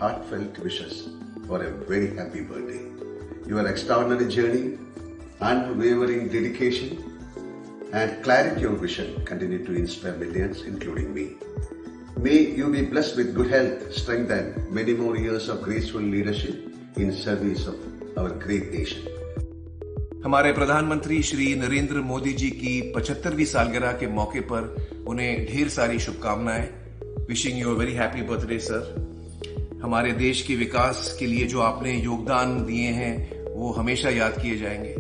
heartfelt wishes for a very happy birthday. Your extraordinary journey, unwavering dedication, and clarity of vision continue to inspire millions, including me. May you be blessed with good health, strength, and many more years of graceful leadership in service of our great nation. हमारे प्रधानमंत्री श्री नरेंद्र मोदी जी की 75वीं सालगिरह के मौके पर उन्हें ढेर सारी शुभकामनाएं. Wishing you a very happy birthday sir. हमारे देश के विकास के लिए जो आपने योगदान दिए हैं वो हमेशा याद किए जाएंगे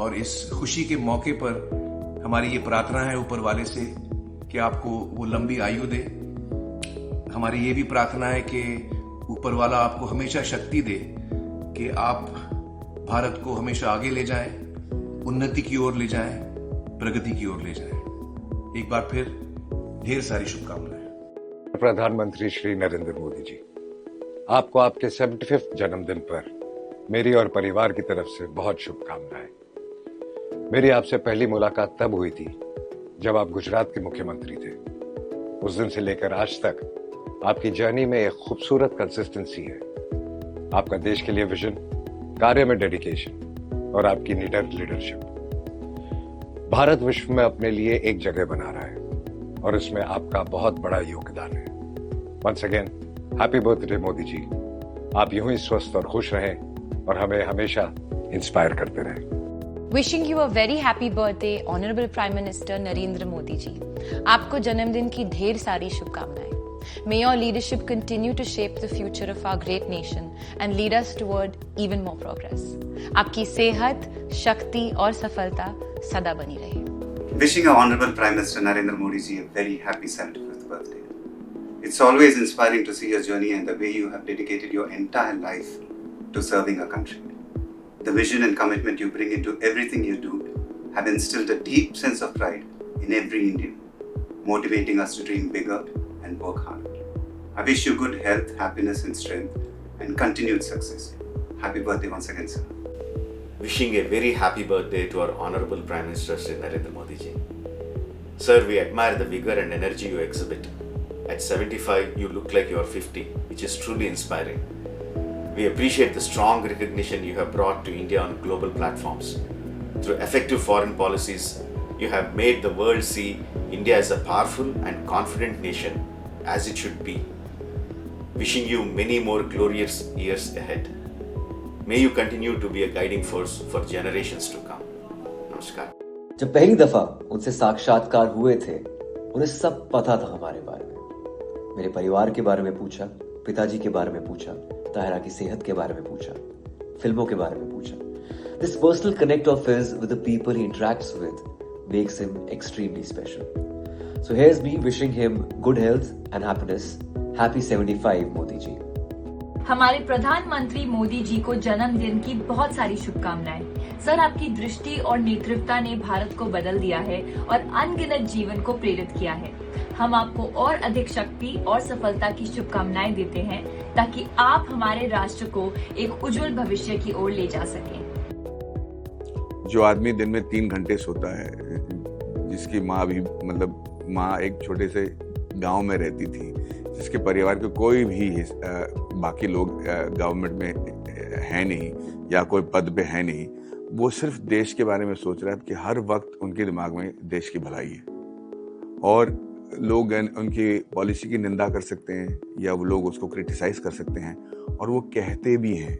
और इस खुशी के मौके पर हमारी ये प्रार्थना है ऊपर वाले से कि आपको वो लंबी आयु दे. हमारी ये भी प्रार्थना है कि ऊपर वाला आपको हमेशा शक्ति दे कि आप भारत को हमेशा आगे ले जाएं, उन्नति की ओर ले जाएं, प्रगति की ओर ले जाएं. एक बार फिर ढेर सारी शुभकामनाएं. प्रधानमंत्री श्री नरेंद्र मोदी जी, आपको आपके 75वें जन्मदिन पर मेरी और परिवार की तरफ से बहुत शुभकामनाएं. मेरी आपसे पहली मुलाकात तब हुई थी जब आप गुजरात के मुख्यमंत्री थे. उस दिन से लेकर आज तक आपकी जर्नी में एक खूबसूरत कंसिस्टेंसी है. आपका देश के लिए विजन, कार्य में डेडिकेशन और आपकी निडर लीडरशिप भारत विश्व में अपने लिए एक जगह बना रहा है और इसमें आपका बहुत बड़ा योगदान है. Once again happy birthday Modi ji. आप यूं ही स्वस्थ और खुश रहें और हमें हमेशा इंस्पायर करते रहें. Wishing you a very happy birthday honourable prime minister Narendra Modi ji. आपको जन्मदिन की ढेर सारी शुभकामनाएं. May your leadership continue to shape the future of our great nation and lead us toward even more progress. आपकी सेहत, शक्ति और सफलता सदा बनी रहे. Wishing our Honorable Prime Minister Narendra Modi ji a very happy 75th birthday. It's always inspiring to see your journey and the way you have dedicated your entire life to serving our country. The vision and commitment you bring into everything you do have instilled a deep sense of pride in every Indian, motivating us to dream bigger and work hard. I wish you good health, happiness and strength and continued success. Happy birthday once again, sir. Wishing a very happy birthday to our Honorable Prime Minister Shri Narendra Modi ji. Sir, we admire the vigor and energy you exhibit. At 75, you look like you are 50, which is truly inspiring. We appreciate the strong recognition you have brought to India on global platforms. Through effective foreign policies, you have made the world see India as a powerful and confident nation, as it should be. Wishing you many more glorious years ahead. May you continue to be a guiding force for generations to come. Namaskar. जब पहली दफा उनसे साक्षात्कार हुए थे, उन्हें सब पता था हमारे बारे में. मेरे परिवार के बारे में पूछा, पिताजी के बारे में पूछा, ताहिरा की सेहत के बारे में पूछा, फिल्मों के बारे में पूछा. This personal connect of his with the people he interacts with makes him extremely special. So here's me wishing him good health and happiness. Happy 75 Modi ji. हमारे प्रधानमंत्री मोदी जी को जन्मदिन की बहुत सारी शुभकामनाएं. सर, आपकी दृष्टि और नेतृत्वता ने भारत को बदल दिया है और अनगिनत जीवन को प्रेरित किया है. हम आपको और अधिक शक्ति और सफलता की शुभकामनाएं देते हैं ताकि आप हमारे राष्ट्र को एक उज्जवल भविष्य की ओर ले जा सकें. जो आदमी दिन में 3 घंटे सोता है, जिसकी माँ भी माँ एक छोटे से गांव में रहती थी, जिसके परिवार के कोई भी बाकी लोग गवर्नमेंट में है नहीं या कोई पद पे है नहीं, वो सिर्फ देश के बारे में सोच रहा है कि हर वक्त उनके दिमाग में देश की भलाई है. और लोग उनकी पॉलिसी की निंदा कर सकते हैं या वो लोग उसको क्रिटिसाइज कर सकते हैं और वो कहते भी हैं.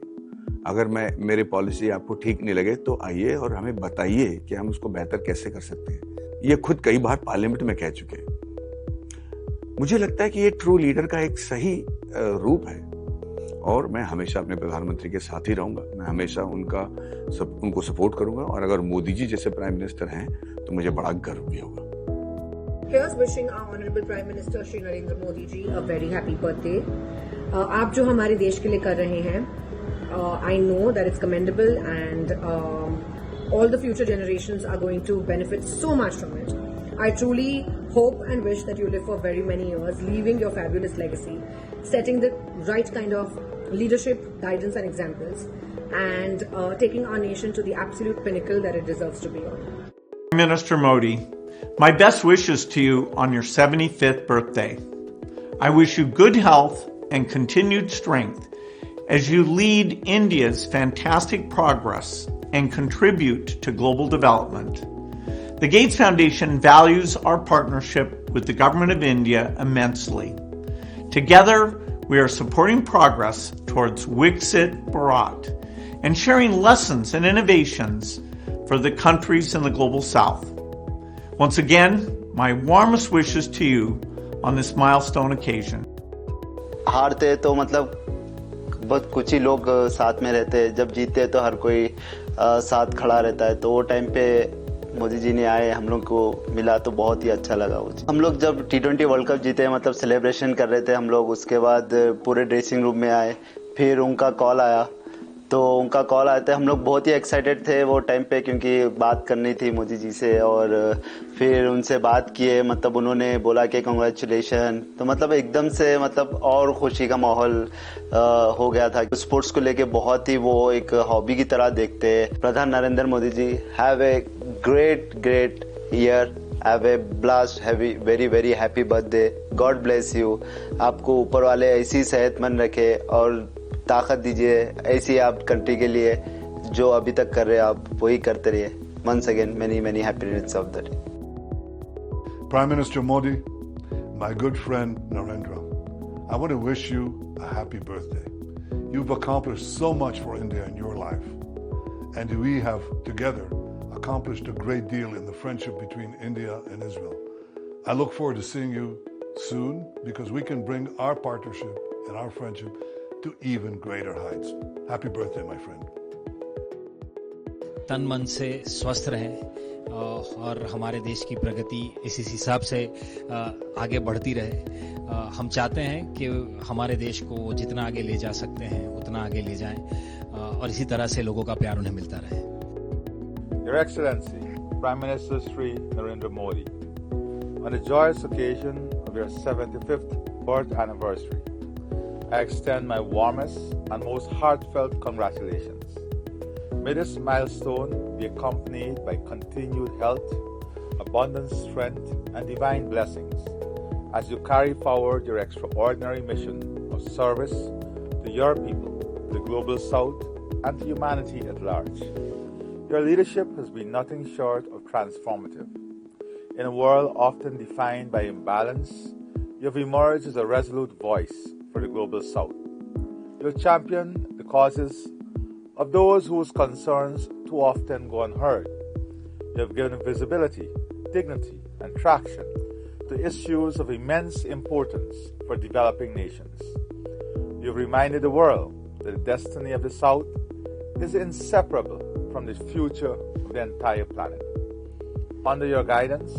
अगर मेरी पॉलिसी आपको ठीक नहीं लगे तो आइए और हमें बताइए कि हम उसको बेहतर कैसे कर सकते हैं. ये खुद कई बार पार्लियामेंट में कह चुके हैं. मुझे लगता है कि ये ट्रू लीडर का एक सही रूप है और मैं हमेशा अपने प्रधानमंत्री के साथ ही रहूंगा. मैं हमेशा उनको सपोर्ट करूंगा और अगर मोदी जी जैसे प्राइम मिनिस्टर हैं तो मुझे बड़ा गर्व भी होगा. Here's wishing our Honorable Prime Minister Shri Narendra Modi ji a very happy birthday. आप जो हमारे देश के लिए कर रहे हैं, I know that it's commendable and all the future generations are going to benefit so much from it. I truly hope and wish that you live for very many years, leaving your fabulous legacy, setting the right kind of leadership, guidance and examples, and taking our nation to the absolute pinnacle that it deserves to be on. Minister Modi, my best wishes to you on your 75th birthday. I wish you good health, and continued strength as you lead India's fantastic progress and contribute to global development. The Gates Foundation values our partnership with the Government of India immensely. Together, we are supporting progress towards Viksit Bharat and sharing lessons and innovations for the countries in the global south. Once again, my warmest wishes to you on this milestone occasion. हारते तो मतलब बहुत कुछ ही लोग साथ में रहते हैं, जब जीतते तो हर कोई साथ खड़ा रहता है। तो वो टाइम पे मोदी जी ने आए, हम लोग को मिला तो बहुत ही अच्छा लगा। हम लोग जब T20 वर्ल्ड कप जीते मतलब सेलिब्रेशन कर रहे थे हम लोग, उसके बाद पूरे ड्रेसिंग रूम में आए, फिर उनका कॉल आया। तो उनका कॉल आया था, हम लोग बहुत ही एक्साइटेड थे वो टाइम पे, क्योंकि बात करनी थी मोदी जी से। और फिर उनसे बात किए, मतलब उन्होंने बोला कि कांग्रेचुलेशन। तो मतलब एकदम से मतलब और खुशी का माहौल हो गया था। स्पोर्ट्स को लेके बहुत ही वो एक हॉबी की तरह देखते हैं। प्रधान Narendra Modi ji, have a great year, have a blast, very very happy birthday, God bless you. आपको ऊपर वाले ऐसी सेहतमंद रखे और ताकत दीजिए, ऐसी आप कंट्री के लिए जो अभी तक कर रहे हैं आप वही करते रहिए। Once again, many happy returns of the day. Prime Minister Modi, my good friend Narendra, I want to wish you a happy birthday. You've accomplished so much for India in your life, and we have together accomplished a great deal in the friendship between India and Israel. I look forward to seeing you soon because we can bring our partnership and our friendship to even greater heights. Happy birthday, my friend. तन मन से स्वस्थ रहें और हमारे देश की प्रगति इसी हिसाब से आगे बढ़ती रहे। हम चाहते हैं कि हमारे देश को जितना आगे ले जा सकते हैं उतना आगे ले जाएं और इसी तरह से लोगों का प्यार उन्हें मिलता रहे। Your Excellency, Prime Minister Shri Narendra Modi, on the joyous occasion of your 75th birth anniversary, I extend my warmest and most heartfelt congratulations. May this milestone be accompanied by continued health, abundant strength, and divine blessings as you carry forward your extraordinary mission of service to your people, the global south, and to humanity at large. Your leadership has been nothing short of transformative. In a world often defined by imbalance, you have emerged as a resolute voice for the global south. You have championed the causes of those whose concerns too often go unheard. You have given visibility, dignity, and traction to issues of immense importance for developing nations. You have reminded the world that the destiny of the South is inseparable from the future of the entire planet. Under your guidance,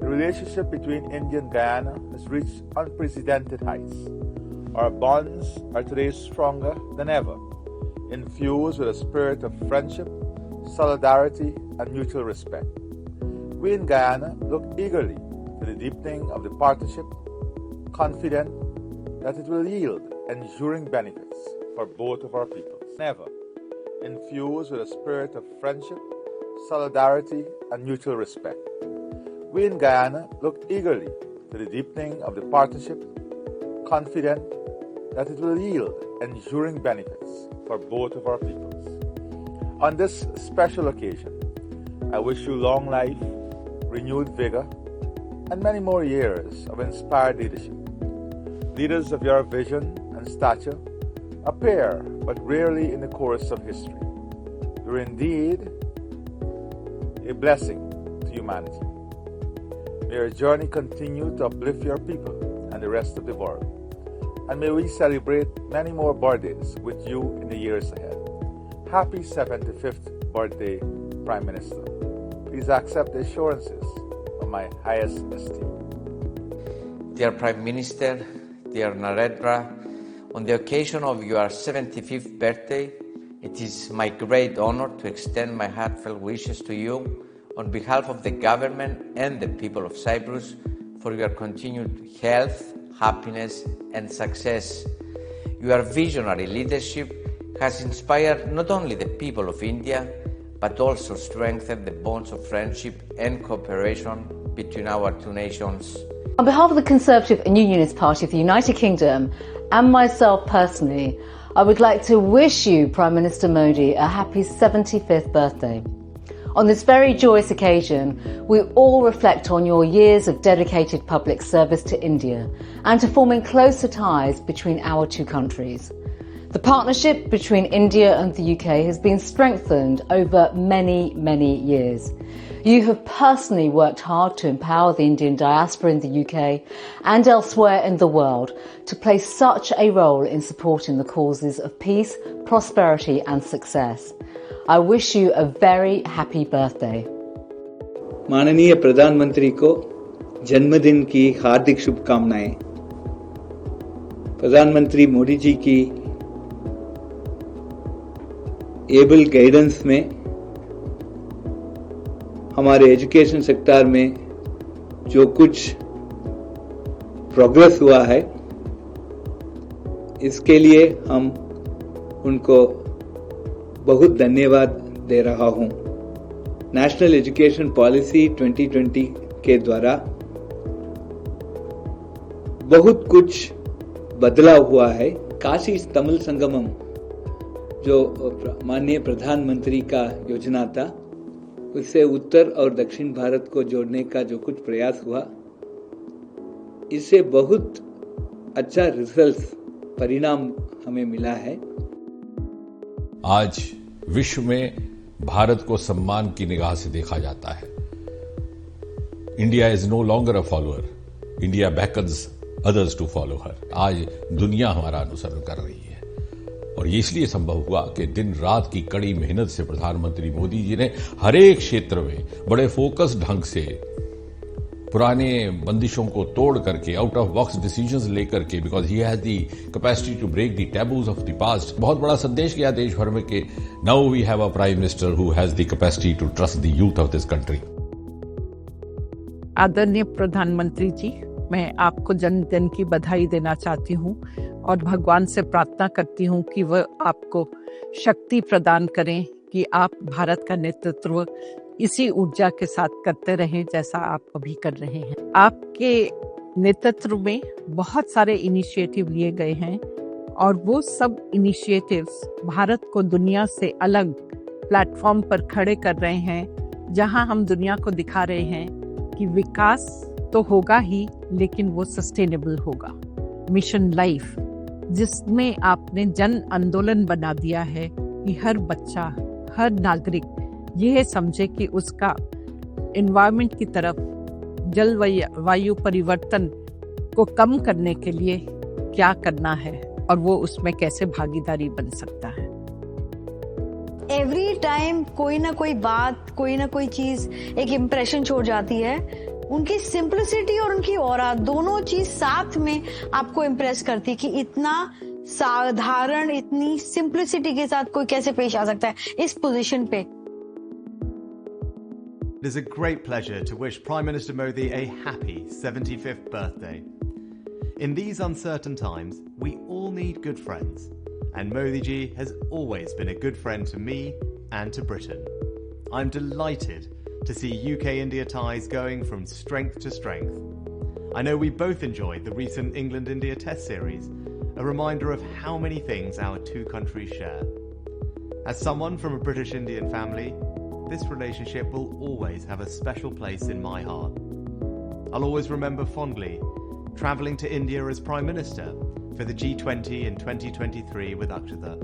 the relationship between India and Guyana has reached unprecedented heights. Our bonds are today stronger than ever, infused with a spirit of friendship, solidarity, and mutual respect. We in Guyana look eagerly to the deepening of the partnership, confident that it will yield enduring benefits for both of our peoples. Never infused with a spirit of friendship, solidarity, and mutual respect. We in Guyana look eagerly to the deepening of the partnership, confident that it will yield enduring benefits for both of our peoples. On this special occasion, I wish you long life, renewed vigor, and many more years of inspired leadership. Leaders of your vision and stature appear but rarely in the course of history. You're indeed a blessing to humanity. May your journey continue to uplift your people and the rest of the world. And may we celebrate many more birthdays with you in the years ahead. Happy 75th birthday, Prime Minister. Please accept the assurances of my highest esteem. Dear Prime Minister, dear Narendra, on the occasion of your 75th birthday, it is my great honor to extend my heartfelt wishes to you on behalf of the government and the people of Cyprus for your continued health, happiness, and success. Your visionary leadership has inspired not only the people of India, but also strengthened the bonds of friendship and cooperation between our two nations. On behalf of the Conservative and Unionist Party of the United Kingdom and myself personally, I would like to wish you, Prime Minister Modi, a happy 75th birthday. On this very joyous occasion, we all reflect on your years of dedicated public service to India and to forming closer ties between our two countries. The partnership between India and the UK has been strengthened over many, many years. You have personally worked hard to empower the Indian diaspora in the UK and elsewhere in the world to play such a role in supporting the causes of peace, prosperity and success. I wish you a very happy birthday. माननीय प्रधानमंत्री को जन्मदिन की हार्दिक शुभकामनाएं। प्रधानमंत्री मोदी जी की able guidance में हमारे एजुकेशन सेक्टर में जो कुछ प्रोग्रेस हुआ है, इसके लिए हम उनको बहुत धन्यवाद दे रहा हूं। नेशनल एजुकेशन पॉलिसी 2020 के द्वारा बहुत कुछ बदलाव हुआ है। काशी तमिल संगमम जो माननीय प्रधानमंत्री का योजना था, उससे उत्तर और दक्षिण भारत को जोड़ने का जो कुछ प्रयास हुआ, इससे बहुत अच्छा रिजल्ट परिणाम हमें मिला है। आज विश्व में भारत को सम्मान की निगाह से देखा जाता है। India is no longer a follower, India beckons others to follow her. आज दुनिया हमारा अनुसरण कर रही है और ये इसलिए संभव हुआ कि दिन रात की कड़ी मेहनत से प्रधानमंत्री मोदी जी ने हर एक क्षेत्र में बड़े फोकस ढंग से पुराने बंदिशों को तोड़ करके आउट ऑफ बॉक्स डिसीजंस लेकर के, because he has the capacity to break the taboos of the past, बहुत बड़ा संदेश किया देश भर में कि now we have a prime minister who has the capacity to trust the youth of this country. आदरणीय प्रधानमंत्री जी, मैं आपको जन्मदिन की बधाई देना चाहती हूँ और भगवान से प्रार्थना करती हूँ कि वह आपको शक्ति प्रदान करें कि आप भारत का नेतृत्व इसी ऊर्जा के साथ करते रहें जैसा आप अभी कर रहे हैं। आपके नेतृत्व में बहुत सारे इनिशिएटिव लिए गए हैं और वो सब इनिशिएटिव्स भारत को दुनिया से अलग प्लेटफॉर्म पर खड़े कर रहे हैं, जहां हम दुनिया को दिखा रहे हैं कि विकास तो होगा ही, लेकिन वो सस्टेनेबल होगा। मिशन लाइफ, जिसमें आपने जन आंदोलन बना दिया है कि हर बच्चा, हर नागरिक यह समझे कि उसका एनवायरनमेंट की तरफ जलवायु परिवर्तन को कम करने के लिए क्या करना है और वो उसमें कैसे भागीदारी बन सकता है। एवरी टाइम कोई ना कोई बात, कोई ना कोई चीज एक इम्प्रेशन छोड़ जाती है। उनकी सिंपलिसिटी और उनकी ऑरा, दोनों चीज साथ में आपको इम्प्रेस करती कि इतना साधारण, इतनी सिंपलिसिटी के साथ कोई कैसे पेश आ सकता है इस पोजीशन पे। It is a great pleasure to wish Prime Minister Modi a happy 75th birthday. In these uncertain times, we all need good friends, and Modi ji has always been a good friend to me and to Britain. I'm delighted to see UK-India ties going from strength to strength. I know we both enjoyed the recent England-India Test series, a reminder of how many things our two countries share. As someone from a British-Indian family, this relationship will always have a special place in my heart. I'll always remember fondly travelling to India as Prime Minister for the G20 in 2023 with Akshata.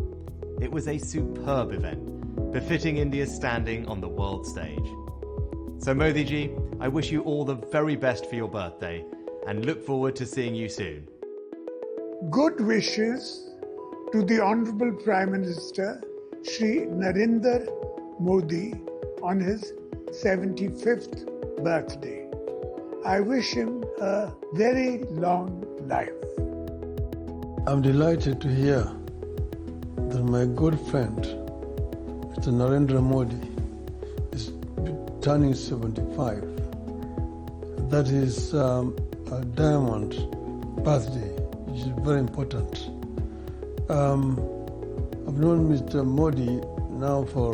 It was a superb event, befitting India's standing on the world stage. So Modi ji, I wish you all the very best for your birthday and look forward to seeing you soon. Good wishes to the Honourable Prime Minister Shri Narendra Modi on his 75th birthday. I wish him a very long life. I'm delighted to hear that my good friend, Mr. Narendra Modi, is turning 75. That is a diamond birthday, which is very important. I've known Mr. Modi now for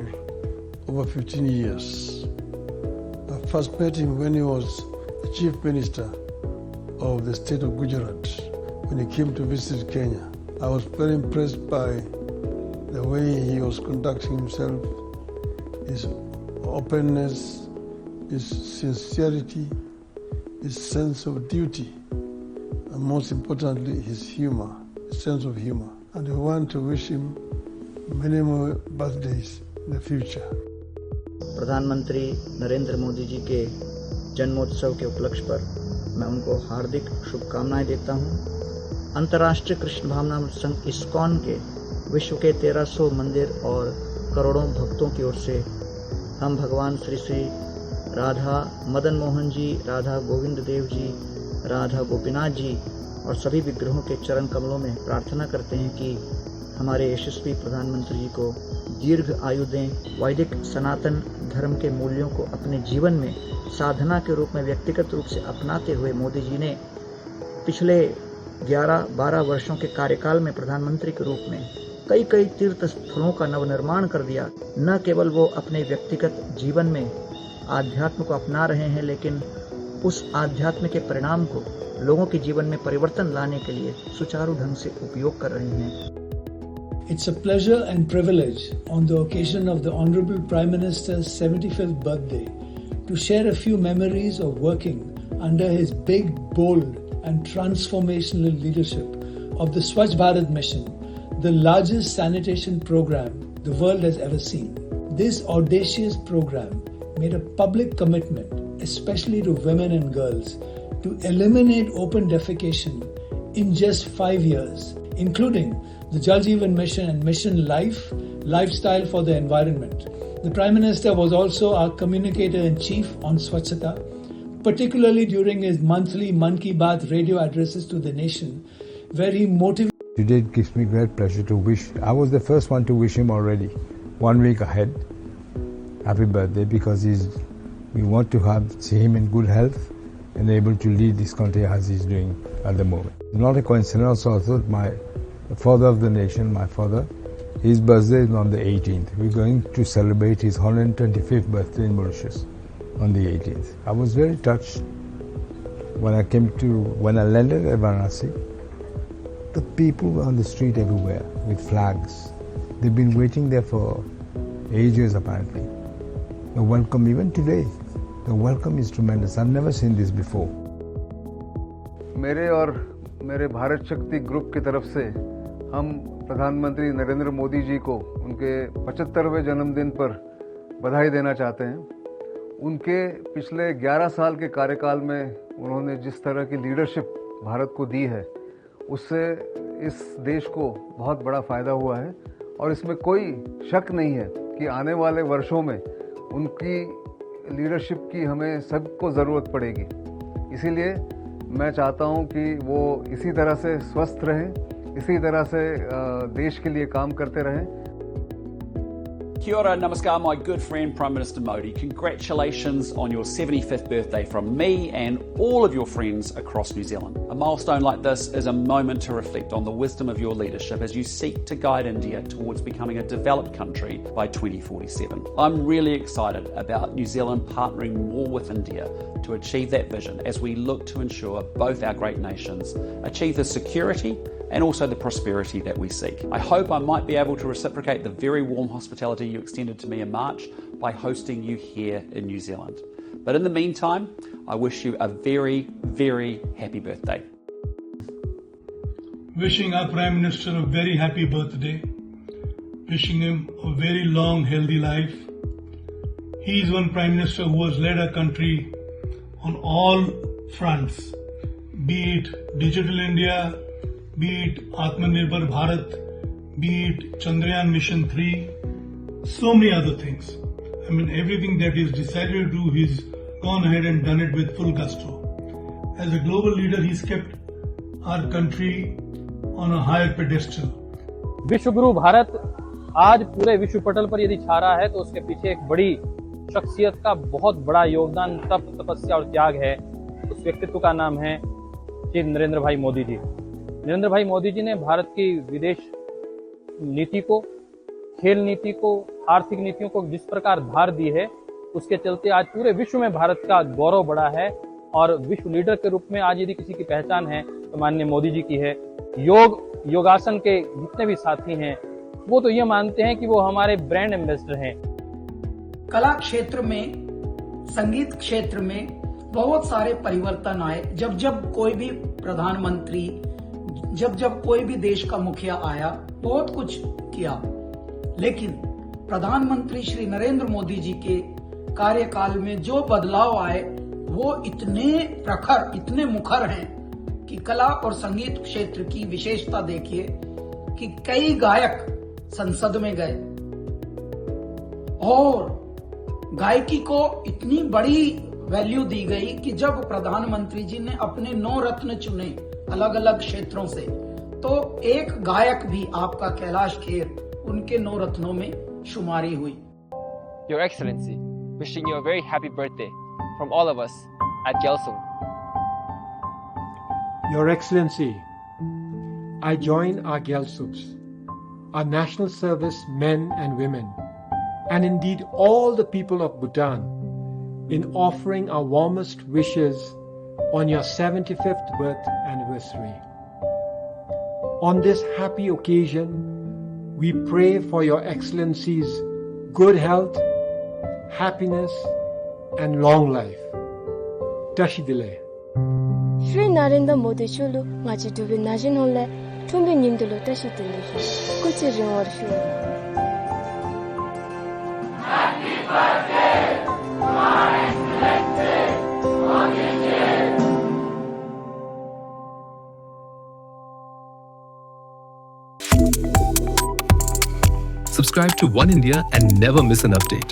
over 15 years. I first met him when he was the Chief Minister of the state of Gujarat when he came to visit Kenya. I was very impressed by the way he was conducting himself, his openness, his sincerity, his sense of duty, and most importantly, his humor, his sense of humor. And I want to wish him many more birthdays in the future. प्रधानमंत्री नरेंद्र मोदी जी के जन्मोत्सव के उपलक्ष्य पर मैं उनको हार्दिक शुभकामनाएं देता हूं। अंतर्राष्ट्रीय कृष्ण भावना संघ इस्कॉन के विश्व के 1300 मंदिर और करोड़ों भक्तों की ओर से हम भगवान श्री श्री राधा मदन मोहन जी, राधा गोविंद देव जी, राधा गोपीनाथ जी और सभी विग्रहों के चरण कमलों में प्रार्थना करते हैं कि हमारे यशस्वी प्रधानमंत्री जी को दीर्घ आयु दें। वैदिक सनातन धर्म के मूल्यों को अपने जीवन में साधना के रूप में व्यक्तिगत रूप से अपनाते हुए मोदी जी ने पिछले 11-12 वर्षों के कार्यकाल में प्रधानमंत्री के रूप में कई तीर्थ स्थलों का नवनिर्माण कर दिया। न केवल वो अपने व्यक्तिगत जीवन में आध्यात्म को अपना रहे हैं, लेकिन उस आध्यात्म के परिणाम को लोगों के जीवन में परिवर्तन लाने के लिए सुचारू ढंग से उपयोग कर रहे हैं। It's a pleasure and privilege on the occasion of the Honorable Prime Minister's 75th birthday to share a few memories of working under his big, bold and transformational leadership of the Swachh Bharat Mission, the largest sanitation program the world has ever seen. This audacious program made a public commitment, especially to women and girls, to eliminate open defecation in just 5 years, including the Jal Jeevan Mission and Mission Life, Lifestyle for the Environment. The Prime Minister was also our communicator-in-chief on Swachhata, particularly during his monthly Mann Ki Baat radio addresses to the nation, where he motivated. Today it gives me great pleasure to wish. I was the first one to wish him already, 1 week ahead. Happy birthday, because we want to see him in good health and able to lead this country as he's doing at the moment. Not a coincidence also, the father of the nation, my father, his birthday is on the 18th. We're going to celebrate his 125th birthday in Mauritius on the 18th. I was very touched when I landed at Varanasi. The people were on the street everywhere with flags. They've been waiting there for ages apparently. The welcome, even today, the welcome is tremendous. I've never seen this before. मेरे और मेरे भारत शक्ति group की तरफ से हम प्रधानमंत्री नरेंद्र मोदी जी को उनके 75वें जन्मदिन पर बधाई देना चाहते हैं। उनके पिछले 11 साल के कार्यकाल में उन्होंने जिस तरह की लीडरशिप भारत को दी है, उससे इस देश को बहुत बड़ा फ़ायदा हुआ है और इसमें कोई शक नहीं है कि आने वाले वर्षों में उनकी लीडरशिप की हमें सबको ज़रूरत पड़ेगी। इसीलिए मैं चाहता हूं कि वो इसी तरह से स्वस्थ रहें, इसी तरह से देश के लिए काम करते रहें। Kia ora, namaskar, my good friend Prime Minister Modi. Congratulations on your 75th birthday from me and all of your friends across New Zealand. A milestone like this is a moment to reflect on the wisdom of your leadership as you seek to guide India towards becoming a developed country by 2047. I'm really excited about New Zealand partnering more with India to achieve that vision as we look to ensure both our great nations achieve the security and also the prosperity that we seek. I hope I might be able to reciprocate the very warm hospitality you extended to me in March by hosting you here in New Zealand. But in the meantime, I wish you a very, very happy birthday. Wishing our Prime Minister a very happy birthday. Wishing him a very long, healthy life. He is one Prime Minister who has led our country on all fronts, be it Digital India, be it Atmanirbhar Bharat, be it Chandrayaan Mission 3, so many other things. I mean, everything that he's decided to do, he's gone ahead and done it with full gusto. As a global leader, he's kept our country on a higher pedestal. विश्व गुरु भारत आज पूरे विश्व पटल पर यदि छा रहा है तो उसके पीछे एक बड़ी शख्सियत का बहुत बड़ा योगदान, तप, तपस्या और त्याग है। उस व्यक्तित्व का नाम है श्री नरेंद्र भाई मोदी जी। नरेंद्र भाई मोदी जी ने भारत की विदेश नीति को, खेल नीति को, आर्थिक नीतियों को जिस प्रकार धार दी है, उसके चलते आज पूरे विश्व में भारत का गौरव बढ़ा है और विश्व लीडर के रूप में आज यदि किसी की पहचान है तो माननीय मोदी जी की है। योगासन के जितने भी साथी हैं वो तो ये मानते हैं कि वो हमारे ब्रांड एम्बेसडर हैं। कला क्षेत्र में, संगीत क्षेत्र में बहुत सारे परिवर्तन आए। जब जब कोई भी प्रधानमंत्री, जब कोई भी देश का मुखिया आया, बहुत कुछ किया, लेकिन प्रधानमंत्री श्री नरेंद्र मोदी जी के कार्यकाल में जो बदलाव आए वो इतने प्रखर, इतने मुखर हैं कि कला और संगीत क्षेत्र की विशेषता देखिए कि कई गायक संसद में गए और गायकी को इतनी बड़ी वैल्यू दी गई कि जब प्रधानमंत्री जी ने अपने 9 रत्न चुने अलग अलग क्षेत्रों से, तो एक गायक भी आपका कैलाश खेर उनके 9 रत्नों में शुमारी हुई। Your Excellency, wishing you a very happy birthday from all of us at Gyalsung. Your Excellency, I join our Gyalsups, our national service men and women, and indeed all the people of Bhutan in offering our warmest wishes on your 75th birth anniversary. On this happy occasion, we pray for Your Excellency's good health, happiness, and long life. Tashidile. Shri Narendra Modi chulu ngaji dubi najin holle tumbi nimdulu tashidile. Kuchi ringwar shu. Happy birthday, my Excellency Modi ji. Subscribe to One India and never miss an update.